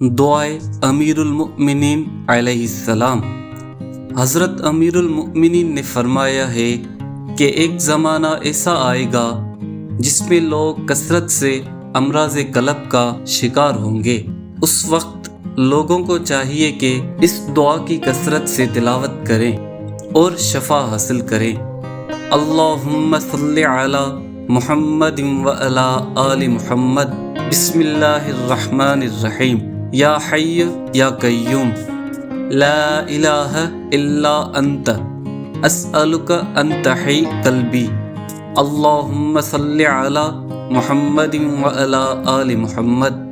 دعائے امیر المؤمنین علیہ السلام۔ حضرت امیر المؤمنین نے فرمایا ہے کہ ایک زمانہ ایسا آئے گا جس میں لوگ کثرت سے امراض قلب کا شکار ہوں گے۔ اس وقت لوگوں کو چاہیے کہ اس دعا کی کثرت سے تلاوت کریں اور شفا حاصل کریں۔ اللہم صلی علی محمد وعلی آل محمد، بسم اللہ الرحمن الرحیم، یا حی یا قیوم، لا الہ الا انت، اسألک ان تحی قلبی، اللہم صلی علی محمد وعلی آل محمد۔